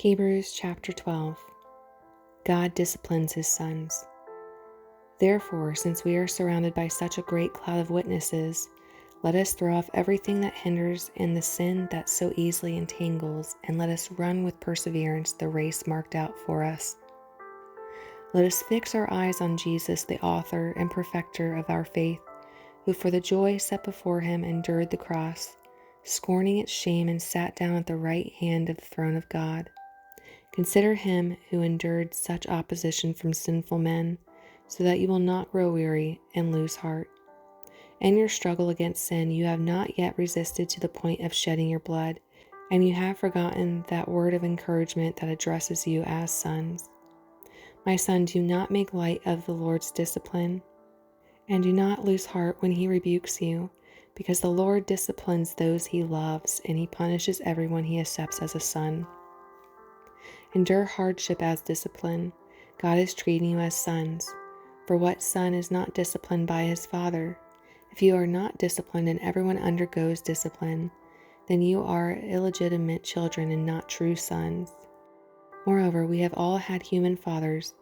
Hebrews chapter 12. God disciplines his sons. Therefore, since we are surrounded by such a great cloud of witnesses, let us throw off everything that hinders and the sin that so easily entangles, and let us run with perseverance the race marked out for us. Let us fix our eyes on Jesus, the author and perfecter of our faith, who for the joy set before him endured the cross, scorning its shame, and sat down at the right hand of the throne of God. Consider him who endured such opposition from sinful men, so that you will not grow weary and lose heart. In your struggle against sin, you have not yet resisted to the point of shedding your blood, and you have forgotten that word of encouragement that addresses you as sons. My son, do not make light of the Lord's discipline, and do not lose heart when he rebukes you, because the Lord disciplines those he loves, and he punishes everyone he accepts as a son. Endure hardship as discipline. God is treating you as sons. For what son is not disciplined by his father? If you are not disciplined and everyone undergoes discipline, then you are illegitimate children and not true sons. Moreover, we have all had human fathers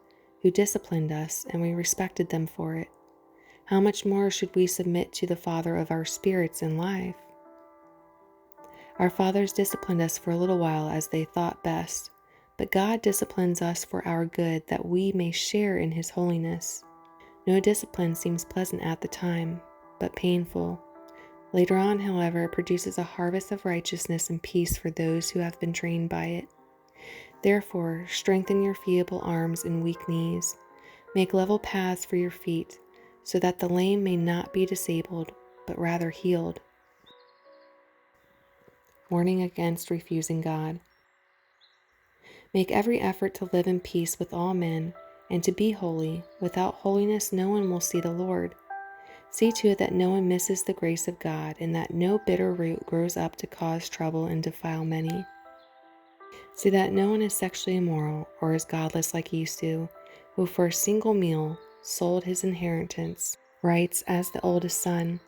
who disciplined us, and we respected them for it. How much more should we submit to the Father of our spirits and life? Our fathers disciplined us for a little while as they thought best, but God disciplines us for our good, that we may share in his holiness. No discipline seems pleasant at the time, but painful. Later on, however, it produces a harvest of righteousness and peace for those who have been trained by it. Therefore, strengthen your feeble arms and weak knees. Make level paths for your feet, so that the lame may not be disabled, but rather healed. Warning against refusing God. Make every effort to live in peace with all men, and to be holy. Without holiness, no one will see the Lord. See to it that no one misses the grace of God, and that no bitter root grows up to cause trouble and defile many. See that no one is sexually immoral or is godless like Esau, who for a single meal sold his inheritance, rights as the oldest son.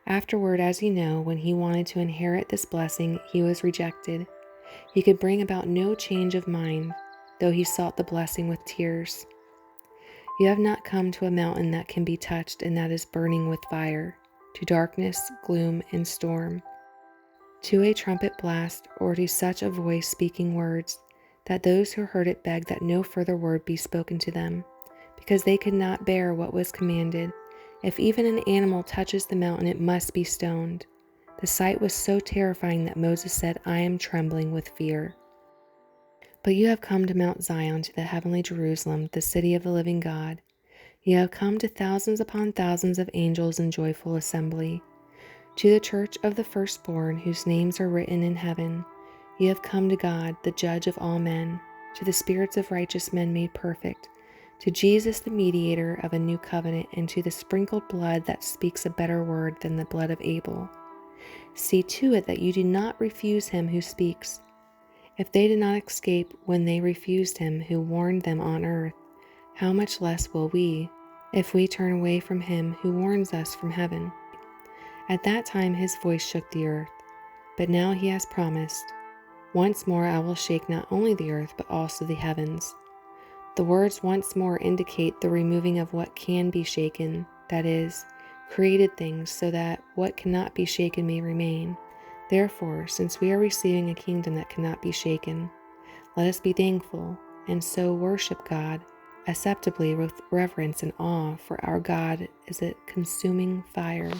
Afterward, as you know, when he wanted to inherit this blessing, he was rejected. He could bring about no change of mind, though he sought the blessing with tears. You have not come to a mountain that can be touched and that is burning with fire, to darkness, gloom, and storm, to a trumpet blast, or to such a voice speaking words, that those who heard it begged that no further word be spoken to them, because they could not bear what was commanded. If even an animal touches the mountain, it must be stoned. The sight was so terrifying that Moses said, I am trembling with fear. But you have come to Mount Zion, to the heavenly Jerusalem, the city of the living God. You have come to thousands upon thousands of angels in joyful assembly, to the church of the firstborn, whose names are written in heaven. You have come to God, the judge of all men, to the spirits of righteous men made perfect, to Jesus, the mediator of a new covenant, and to the sprinkled blood that speaks a better word than the blood of Abel. See to it that you do not refuse him who speaks. If they did not escape when they refused him who warned them on earth, how much less will we, if we turn away from him who warns us from heaven? At that time his voice shook the earth, but now he has promised, once more I will shake not only the earth but also the heavens. The words once more indicate the removing of what can be shaken, that is, created things, so that what cannot be shaken may remain. Therefore, since we are receiving a kingdom that cannot be shaken, let us be thankful, and so worship God acceptably with reverence and awe, for our God is a consuming fire.